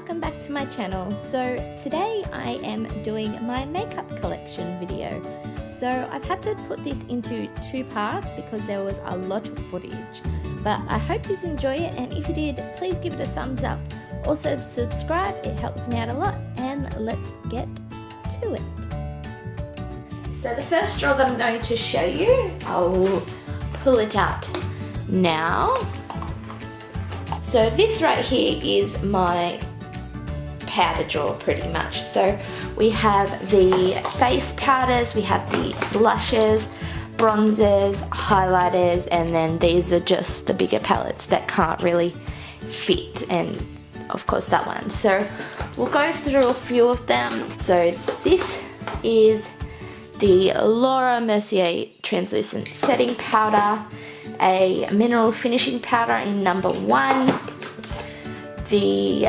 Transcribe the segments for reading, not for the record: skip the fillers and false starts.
welcome back to my channel. So today I am doing my makeup collection video. So I've had to put this into two parts because there was a lot of footage, but I hope you enjoy it, and if you did, please give it a thumbs up. Also subscribe, it helps me out a lot, and let's get to it. So the first drawer that I'm going to show you, I'll pull it out now. So this right here is my powder drawer pretty much. So we have the face powders, we have the blushes, bronzers, highlighters, and then these are just the bigger palettes that can't really fit, and of course that one. So we'll go through a few of them. So this is the Laura Mercier translucent setting powder, a mineral finishing powder in number 1, the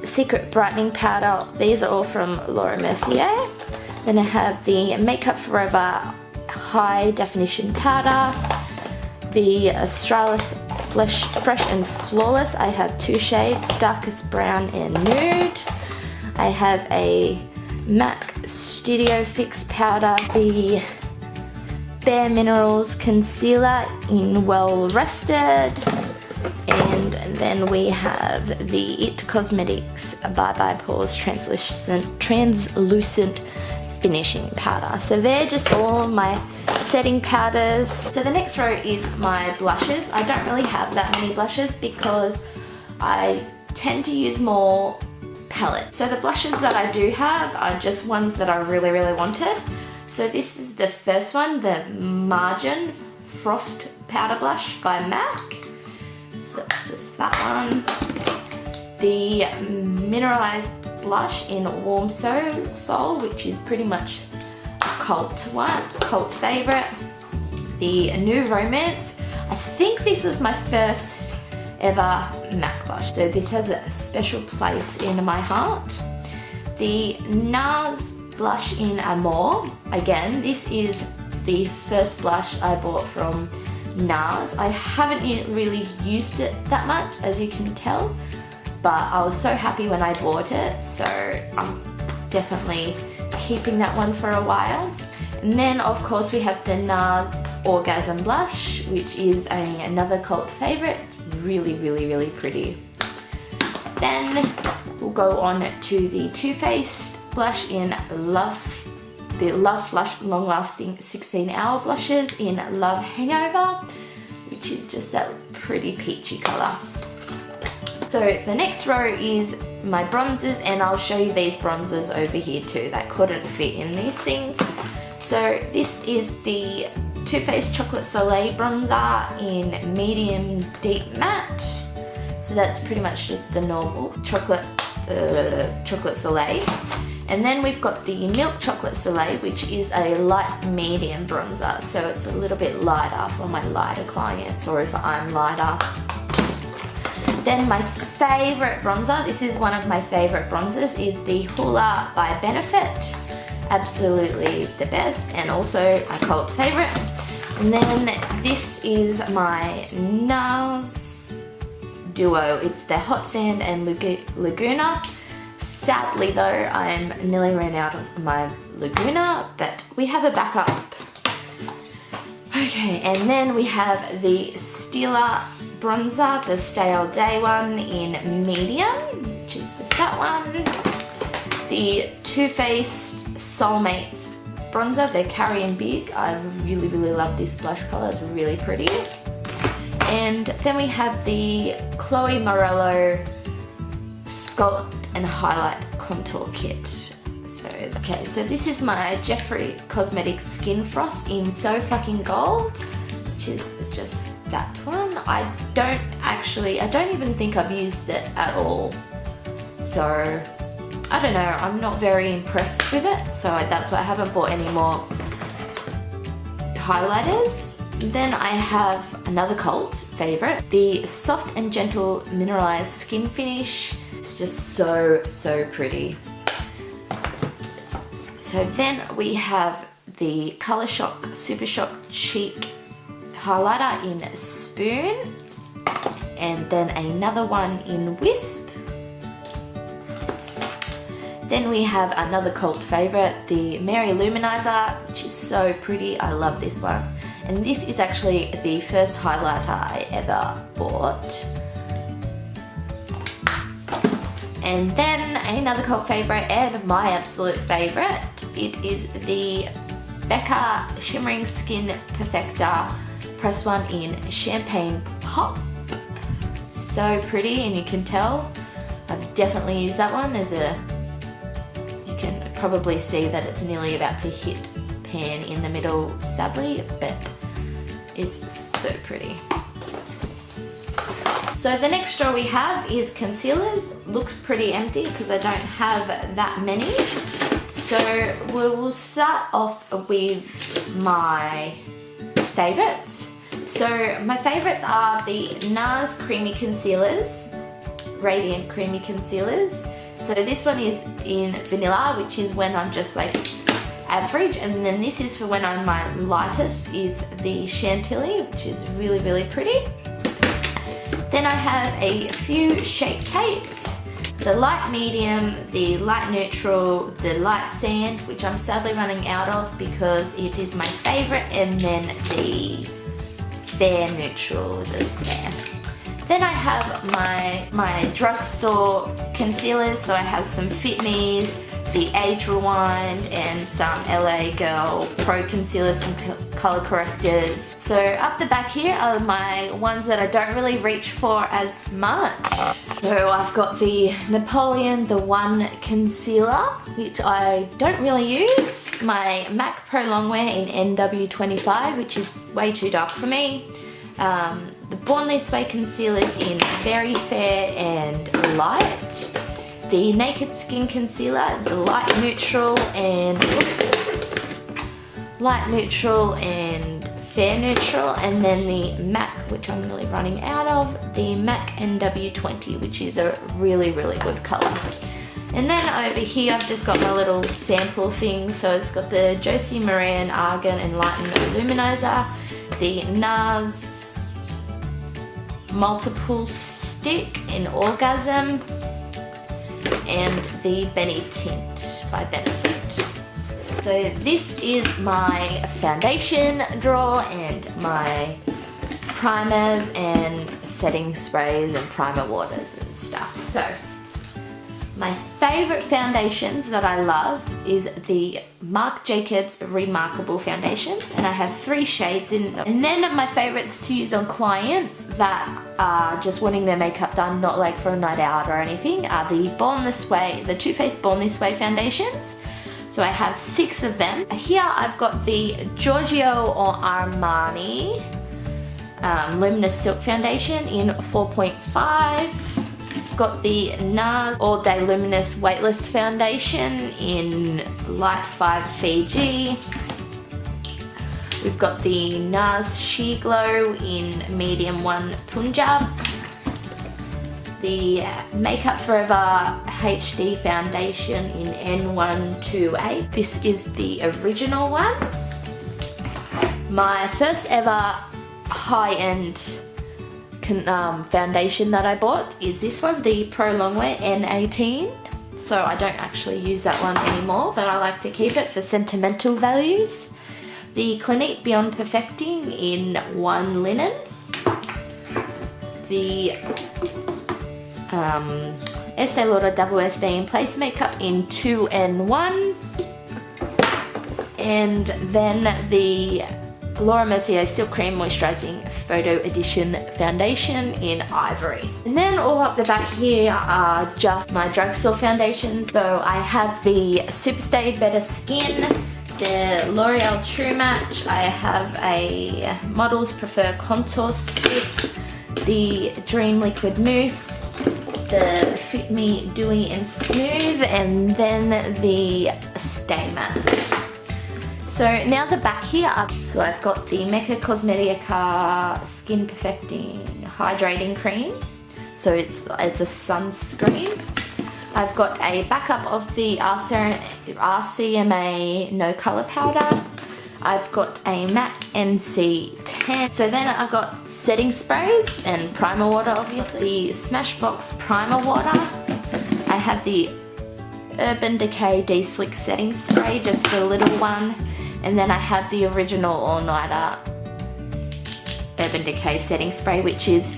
secret brightening powder, these are all from Laura Mercier. Then I have the Makeup Forever high definition powder, the Australis Fresh and Flawless, I have 2 shades, darkest brown and nude. I have a MAC Studio Fix powder, the Bare Minerals concealer in Well Rested, and then we have the IT Cosmetics Bye Bye Pores translucent finishing powder. So they're just all of my setting powders. So the next row is my blushes. I don't really have that many blushes because I tend to use more palettes. So the blushes that I do have are just ones that I really wanted. So this is the first one, the Margin Frost Powder Blush by MAC. So that's just that one. The Mineralized Blush in Warm Soul, which is pretty much a cult favorite. The New Romance. I think this was my first ever MAC blush, so this has a special place in my heart. The NARS Blush in Amore. Again, this is the first blush I bought from NARS. I haven't really used it that much, as you can tell, but I was so happy when I bought it, so I'm definitely keeping that one for a while. And then of course we have the NARS Orgasm Blush, which is another cult favorite. Really pretty. Then we'll go on to the Too Faced blush in the Love Flush Long Lasting 16-Hour Blushes in Love Hangover, which is just that pretty peachy colour. So the next row is my bronzers, and I'll show you these bronzers over here too that couldn't fit in these things. So this is the Too Faced Chocolate Soleil bronzer in Medium Deep Matte. So that's pretty much just the normal chocolate Soleil. And then we've got the Milk Chocolate Soleil, which is a light medium bronzer. So it's a little bit lighter for my lighter clients, or if I'm lighter. Then my favourite bronzer, this is one of my favourite bronzers, is the Hoola by Benefit. Absolutely the best, and also a cult favourite. And then this is my NARS Duo. It's the Hot Sand and Laguna. Sadly though, I'm nearly ran out of my Laguna, but we have a backup. Okay, and then we have the Stila bronzer, the Stay All Day one in medium, which is just that one. The Too Faced Soulmates bronzer, the Carrion Big. I really love this blush colour, it's really pretty. And then we have the Chloe Morello Sculpt and Highlight Contour Kit. So this is my Jeffree Cosmetics Skin Frost in So Fucking Gold, which is just that one. I don't even think I've used it at all. So I don't know, I'm not very impressed with it, so that's why I haven't bought any more highlighters. Then I have another cult favorite, the Soft and Gentle Mineralized Skin Finish. It's just so pretty. So then we have the Colour Shock Super Shock Cheek highlighter in Spoon, and then another one in Wisp, Then we have another cult favorite, the Mary Luminizer, which is so pretty. I love this one. And this is actually the first highlighter I ever bought. And then another cult favorite and my absolute favorite, it is the Becca Shimmering Skin Perfector Press One in Champagne Pop. So pretty, and you can tell I've definitely used that one as a, you can probably see that it's nearly about to hit pan in the middle, sadly, but it's so pretty. So the next drawer we have is concealers. Looks pretty empty because I don't have that many. So we'll start off with my favorites. So my favorites are the NARS Creamy Concealers, Radiant Creamy Concealers. So this one is in vanilla, which is when I'm just like average, and then this is for when I'm my lightest, is the Chantilly, which is really, really pretty. Then I have a few Shape Tapes, the light medium, the light neutral, the light sand, which I'm sadly running out of because it is my favorite, and then the fair neutral, the Stare. Then I have my drugstore concealers, so I have some Fit Me's, the Age Rewind, and some LA Girl Pro Concealers, some color correctors. So up the back here are my ones that I don't really reach for as much. So I've got the Napoleon The One Concealer, which I don't really use. My MAC Pro Longwear in NW25, which is way too dark for me. The Born This Way concealers in Very Fair and Light. The Naked Skin Concealer, the light neutral and fair neutral, and then the MAC, which I'm really running out of, the MAC NW20, which is a really, really good colour. And then over here I've just got my little sample thing. So it's got the Josie Maran Argan Enlighten Luminizer, the NARS Multiple Stick in Orgasm, and the Benny Tint by Benefit. So this is my foundation drawer and my primers and setting sprays and primer waters and stuff. So my favourite foundations that I love is the Marc Jacobs Remarkable Foundation, and I have 3 shades in them. And then my favourites to use on clients that are just wanting their makeup done, not like for a night out or anything, are the Born This Way, the Too Faced Born This Way foundations. So I have 6 of them. Here I've got the Giorgio or Armani Luminous Silk Foundation in 4.5. Got the NARS All Day Luminous Weightless Foundation in Light 5 Fiji. We've got the NARS Sheer Glow in Medium 1 Punjab. The Makeup Forever HD Foundation in N128. This is the original one. My first ever high-end foundation that I bought is this one, the Pro Longwear N18. So I don't actually use that one anymore, but I like to keep it for sentimental values. The Clinique Beyond Perfecting in 1 Linen. The Estee Lauder Double SD in Place Makeup in 2N1. And then the Laura Mercier Silk Cream Moisturising Photo Edition Foundation in Ivory. And then all up the back here are just my drugstore foundations. So I have the Superstay Better Skin, the L'Oreal True Match, I have a Models Prefer Contour Stick, the Dream Liquid Mousse, the Fit Me Dewy and Smooth, and then the Stay Matte. So now the back here, so I've got the Mecca Cosmetica Skin Perfecting Hydrating Cream. So it's a sunscreen. I've got a backup of the RCMA No Colour Powder. I've got a MAC NC10. So then I've got setting sprays and primer water, obviously. Smashbox Primer Water. I have the Urban Decay De-Slick Setting Spray, just the little one. And then I have the original All-Nighter Urban Decay Setting Spray, which is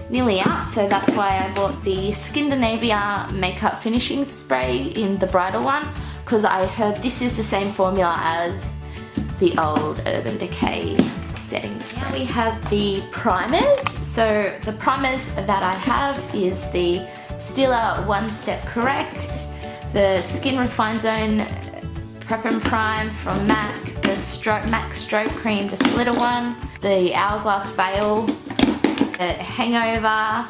nearly out, so that's why I bought the Scandinavia Makeup Finishing Spray in the bridal one, because I heard this is the same formula as the old Urban Decay setting spray. Now we have the primers. So the primers that I have is the Stila One Step Correct, the Skin Refine Zone Prep and Prime from MAC, the MAC Stroke Cream, just a little one, the Hourglass Veil, the Hangover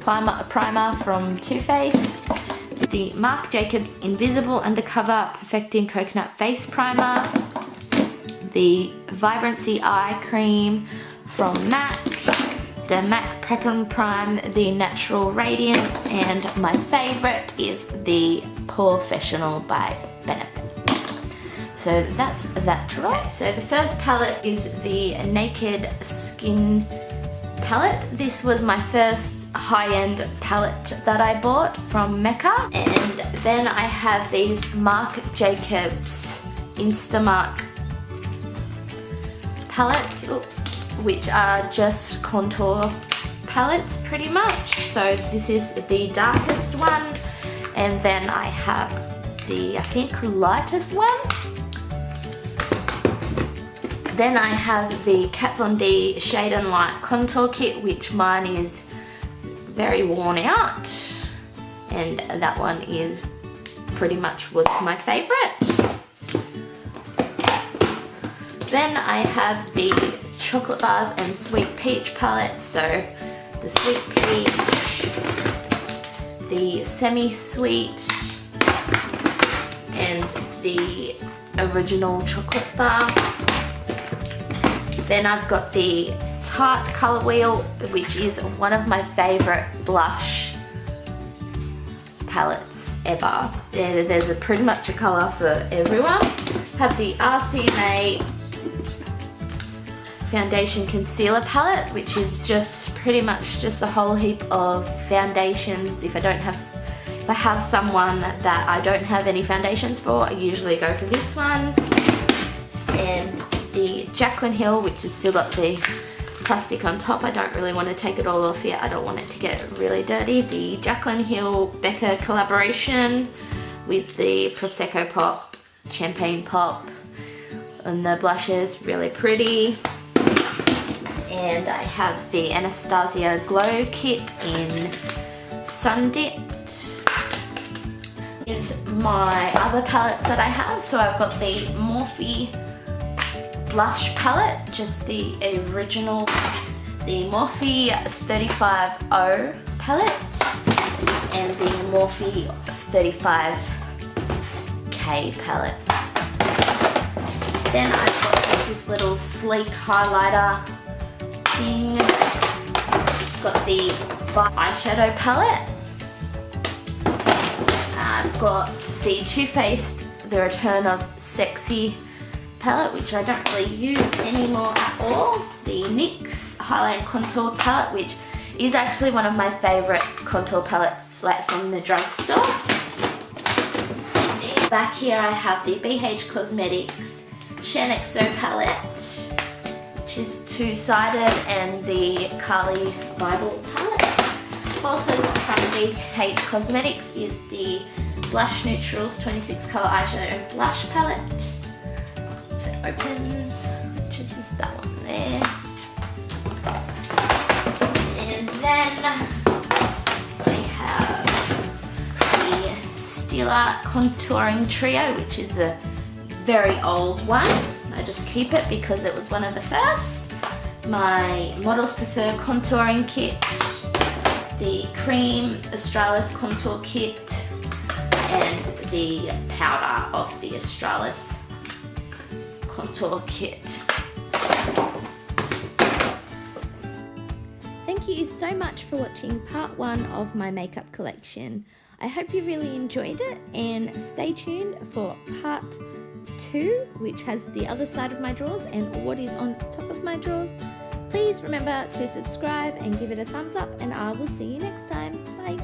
primer from Too Faced, the Marc Jacobs Invisible Undercover Perfecting Coconut Face Primer, the Vibrancy Eye Cream from MAC, the MAC Prep and Prime, the Natural Radiant, and my favourite is the Professional by Benefit. So that's that drawer. Okay, so the first palette is the Naked Skin palette. This was my first high-end palette that I bought from Mecca. And then I have these Marc Jacobs Instamark palettes, which are just contour palettes pretty much. So this is the darkest one, and then I have the, I think, lightest one. Then I have the Kat Von D Shade and Light Contour Kit, which mine is very worn out, and that one is pretty much was my favourite. Then I have the Chocolate Bars and Sweet Peach palette. So the Sweet Peach, the Semi-Sweet, and the original chocolate bar. Then I've got the Tarte Colour Wheel, which is one of my favourite blush palettes ever. There's pretty much a colour for everyone. Have the RCMA Foundation Concealer palette, which is just pretty much just a whole heap of foundations. If I have someone that I don't have any foundations for, I usually go for this one. And the Jaclyn Hill, which has still got the plastic on top. I don't really want to take it all off yet. I don't want it to get really dirty. The Jaclyn Hill Becca collaboration with the Prosecco Pop, Champagne Pop, and the blushes, really pretty. And I have the Anastasia Glow Kit in Sun Dipped. Is my other palettes that I have. So I've got the Morphe blush palette, just the original, the Morphe 35O palette, and the Morphe 35K palette. Then I've got this little sleek highlighter thing. Got the eyeshadow palette. I've got the Too Faced The Return of Sexy palette, which I don't really use anymore at all. The NYX Highlight Contour palette, which is actually one of my favourite contour palettes, like from the drugstore. Back here I have the BH Cosmetics Shan XO palette, which is two-sided, and the Kali Bible palette. I've also got from BH Cosmetics is the Blush Neutrals 26 colour eyeshadow and blush palette. Opens, which is just that one there. And then I have the Stila Contouring Trio, which is a very old one. I just keep it because it was one of the first. My Models Prefer Contouring Kit, the Cream Australis Contour Kit, and the powder of the Australis Contour Kit. Thank you so much for watching part 1 of my makeup collection. I hope you really enjoyed it, and stay tuned for part 2, which has the other side of my drawers and what is on top of my drawers. Please remember to subscribe and give it a thumbs up, and I will see you next time. Bye!